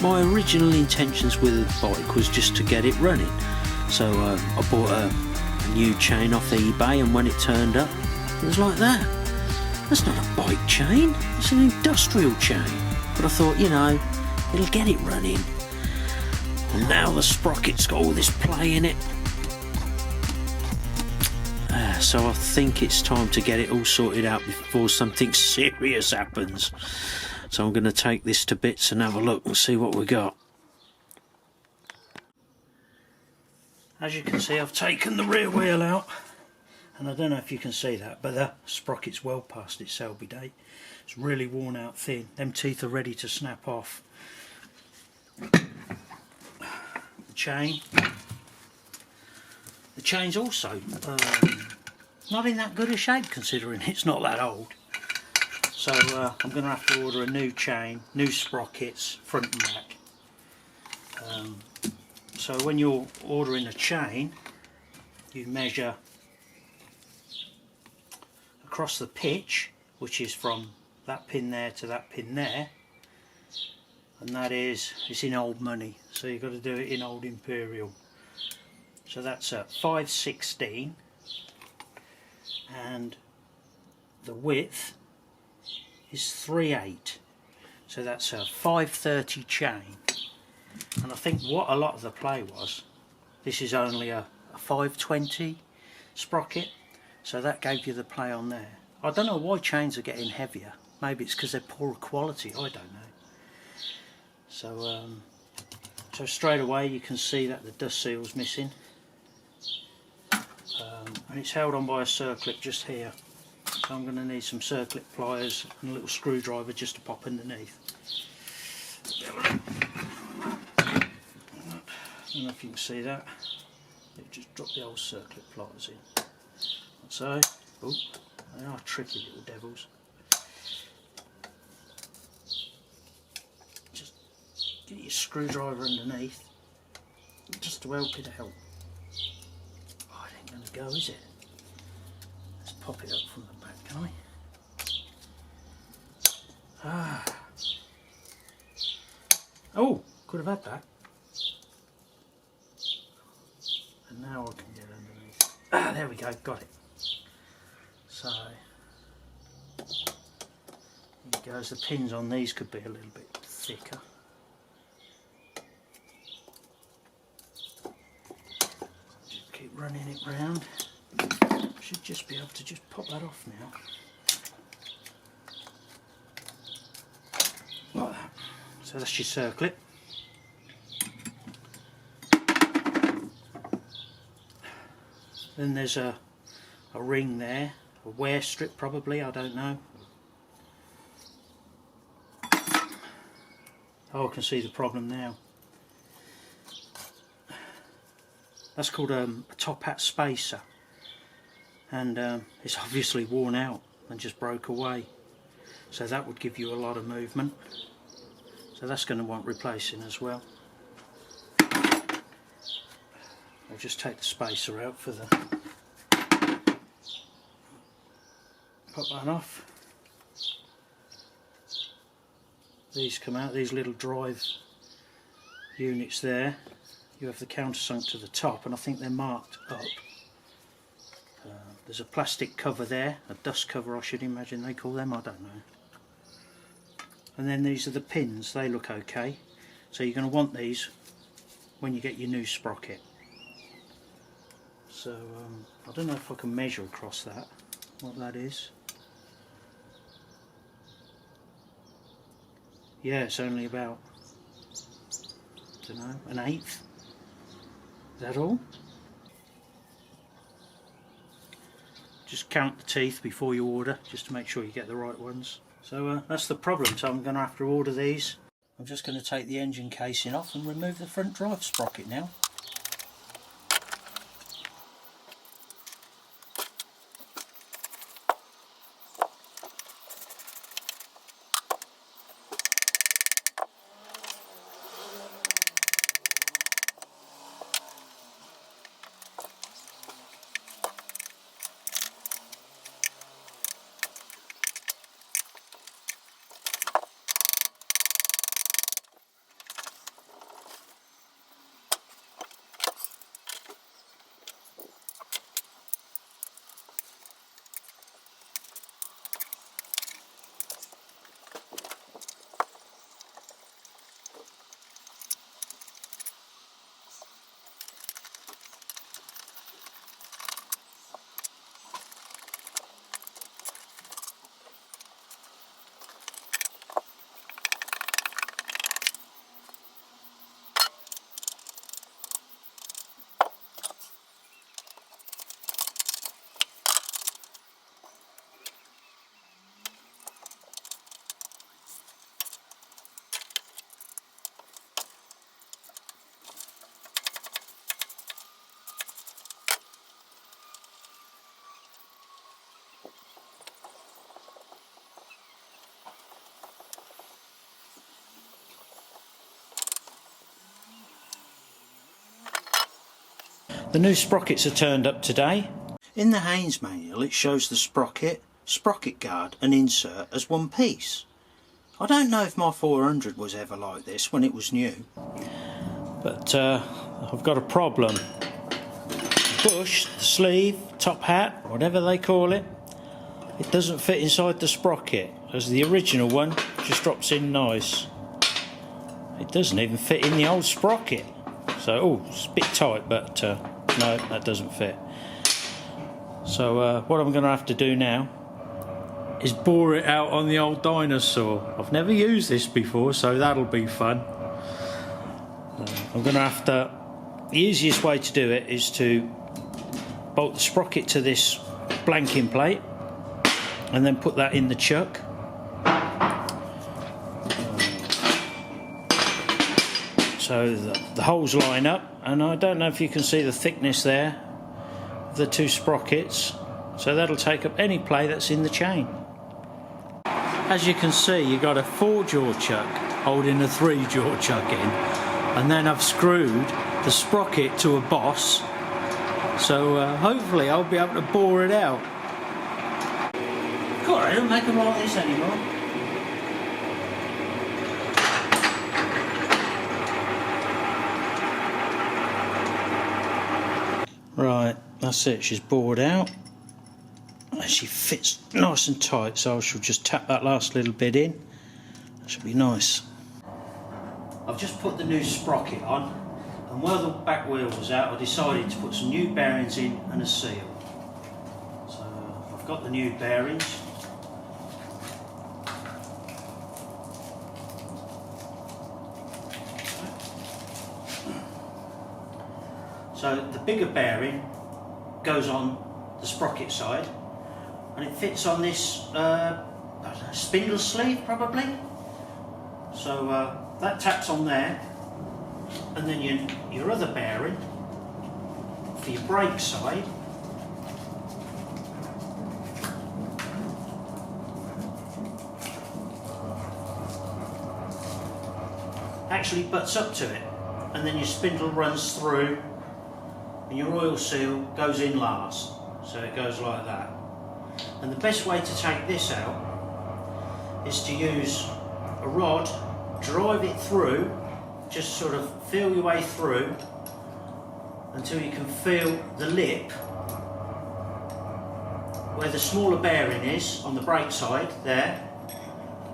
my original intentions with the bike was just to get it running. So I bought a new chain off eBay, and when it turned up, it was like that. That's not a bike chain, it's an industrial chain. But I thought, you know, it'll get it running. And now the sprocket's got all this play in it. So I think it's time to get it all sorted out before something serious happens. So I'm going to take this to bits and have a look and see what we got. As you can see, I've taken the rear wheel out, and I don't know if you can see that, but the sprocket's well past its sell-by date. It's really worn out thin. Them teeth are ready to snap off. The chain's also not in that good a shape, considering it's not that old. So I'm going to have to order a new chain, new sprockets, front and back. So when you're ordering a chain, you measure across the pitch, which is from that pin there to that pin there, and that is, it's in old money, so you've got to do it in old imperial. So that's a 5/16, and the width is 3/8, so that's a 5/30 chain. And I think what a lot of the play was, this is only a 5/20 sprocket, so that gave you the play on there. I don't know why chains are getting heavier. Maybe it's because they're poorer quality, I don't know. So so straight away you can see that the dust seal's missing, and it's held on by a circlip just here. So I'm going to need some circlip pliers and a little screwdriver just to pop underneath. I don't know if you can see that. Just drop the old circlip pliers in. Like so. Oh, they are tricky little devils. Just get your screwdriver underneath, just to help it out. Oh, it ain't going to go, is it? Let's pop it up from the back, can I? Ah. Oh, could have had that. And now I can get underneath. Ah, there we go, got it. So, here goes. The pins on these could be a little bit thicker. Just keep running it round. Should just be able to just pop that off now. Like that. So that's your circlip. Then there's a ring there, a wear strip probably, I don't know. Oh, I can see the problem now. That's called a top hat spacer, and it's obviously worn out and just broke away. So that would give you a lot of movement. So that's going to want replacing as well. I'll just take the spacer out for the... Pop that off. These come out, these little drive units there. You have the countersunk to the top, and I think they're marked up. There's a plastic cover there, a dust cover I should imagine they call them, I don't know. And then these are the pins, they look okay. So you're going to want these when you get your new sprocket. So I don't know if I can measure across that, what that is. Yeah, it's only about, I don't know, 1/8. Is that all? Just count the teeth before you order, just to make sure you get the right ones. So that's the problem, so I'm going to have to order these. I'm just going to take the engine casing off and remove the front drive sprocket now. The new sprockets are turned up today. In the Haynes manual it shows the sprocket guard and insert as one piece. I don't know if my 400 was ever like this when it was new. But I've got a problem. The bush, the sleeve, top hat, whatever they call it, it doesn't fit inside the sprocket, as the original one just drops in nice. It doesn't even fit in the old sprocket. So, oh, it's a bit tight, but no, that doesn't fit. So what I'm going to have to do now is bore it out on the old dinosaur. I've never used this before, so that'll be fun. I'm going to have to... The easiest way to do it is to bolt the sprocket to this blanking plate and then put that in the chuck. So the holes line up, and I don't know if you can see the thickness there of the two sprockets, so that'll take up any play that's in the chain. As you can see, you've got a 4-jaw chuck holding a 3-jaw chuck in, and then I've screwed the sprocket to a boss, so hopefully I'll be able to bore it out. God, I don't make them like this anymore. Right, that's it, she's bored out. And she fits nice and tight, so I shall just tap that last little bit in. That should be nice. I've just put the new sprocket on, and while the back wheel was out I decided to put some new bearings in and a seal. So I've got the new bearings. So the bigger bearing goes on the sprocket side, and it fits on this I don't know, spindle sleeve probably. So that taps on there, and then your other bearing for your brake side actually butts up to it, and then your spindle runs through and your oil seal goes in last, so it goes like that. And the best way to take this out is to use a rod, drive it through, just sort of feel your way through until you can feel the lip where the smaller bearing is on the brake side there,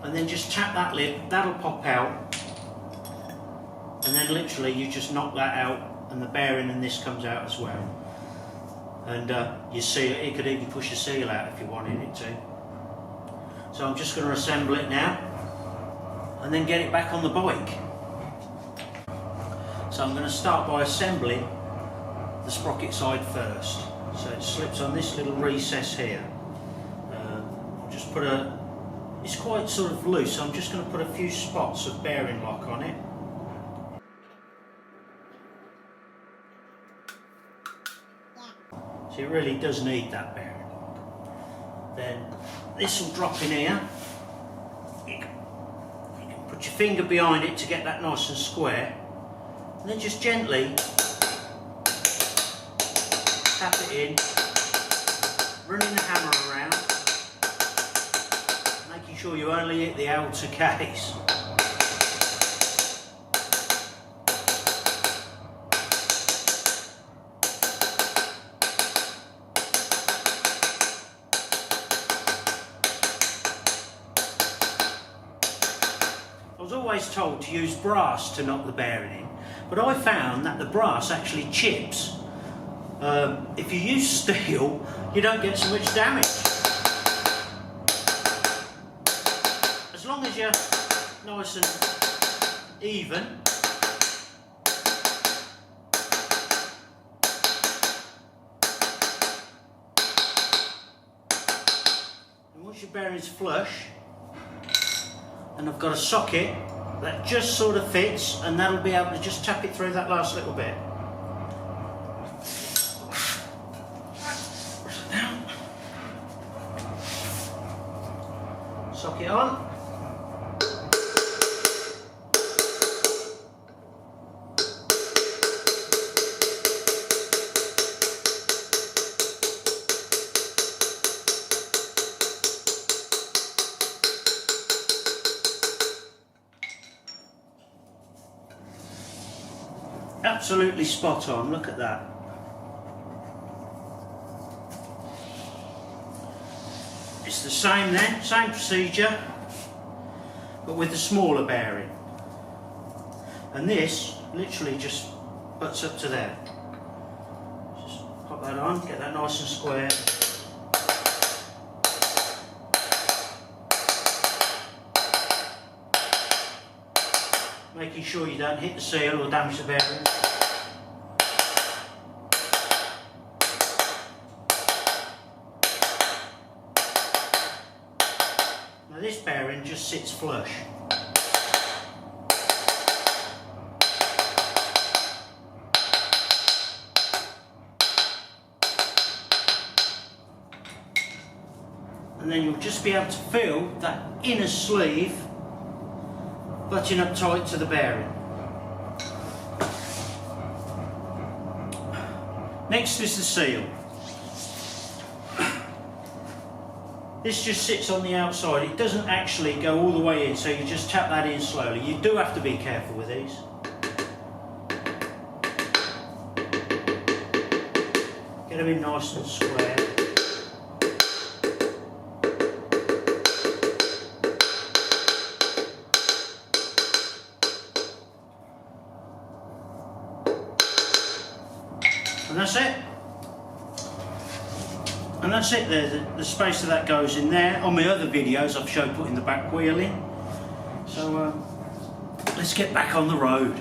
and then just tap that lip, that'll pop out, and then literally you just knock that out and the bearing and this comes out as well. And you see it could even push the seal out if you wanted it to. So I'm just going to assemble it now and then get it back on the bike. So I'm going to start by assembling the sprocket side first. So it slips on this little recess here. Just put it's quite sort of loose, so I'm just going to put a few spots of bearing lock on it. So it really does need that bearing lock. Then this will drop in here. You can put your finger behind it to get that nice and square, and then just gently tap it in, running the hammer around, making sure you only hit the outer case. I was always told to use brass to knock the bearing in, but I found that the brass actually chips. If you use steel, you don't get so much damage. As long as you're nice and even. And once your bearing's flush, and I've got a socket that just sort of fits, and that'll be able to just tap it through that last little bit. Socket on. Absolutely spot on, look at that. It's the same then, same procedure, but with the smaller bearing. And this literally just butts up to there. Just pop that on, get that nice and square. Making sure you don't hit the seal or damage the bearing. Now this bearing just sits flush. And then you'll just be able to feel that inner sleeve button up tight to the bearing. Next is the seal. This just sits on the outside, it doesn't actually go all the way in, so you just tap that in slowly. You do have to be careful with these. Get them in nice and square. And that's it. And that's it there, the space of that goes in there. On my other videos I've showed putting the back wheel in. So let's get back on the road.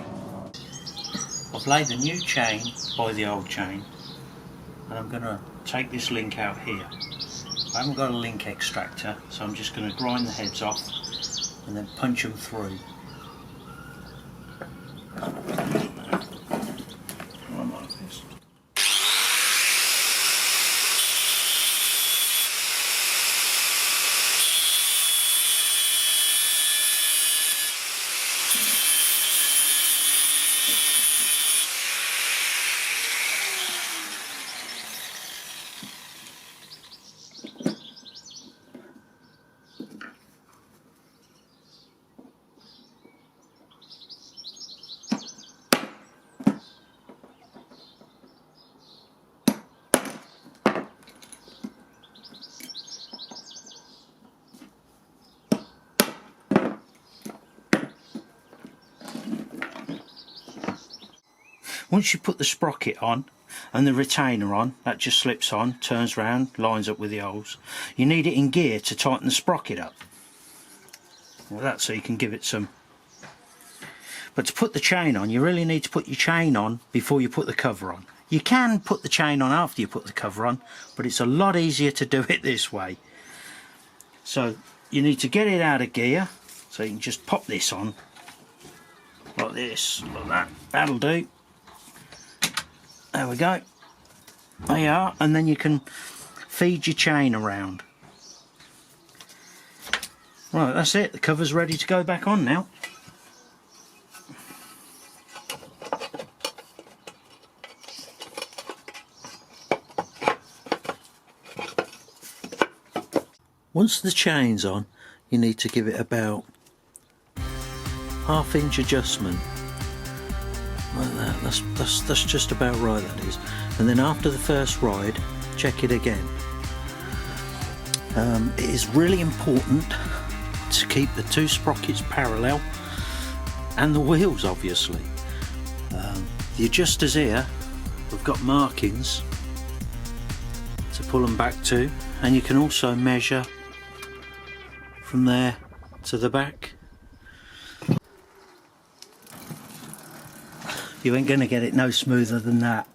I've laid a new chain by the old chain, and I'm going to take this link out here. I haven't got a link extractor, so I'm just going to grind the heads off and then punch them through. Once you put the sprocket on and the retainer on, that just slips on, turns round, lines up with the holes. You need it in gear to tighten the sprocket up. Well, that's so you can give it some. But to put the chain on, you really need to put your chain on before you put the cover on. You can put the chain on after you put the cover on, but it's a lot easier to do it this way. So you need to get it out of gear, so you can just pop this on like this, like that. That'll do. There we go. There you are, and then you can feed your chain around. Right, that's it. The cover's ready to go back on now. Once the chain's on, you need to give it about half-inch adjustment. Like that. That's just about right, that is. And then after the first ride, check it again. It is really important to keep the two sprockets parallel, and the wheels obviously. The adjusters here, we've got markings to pull them back to, and you can also measure from there to the back. You ain't going to get it no smoother than that.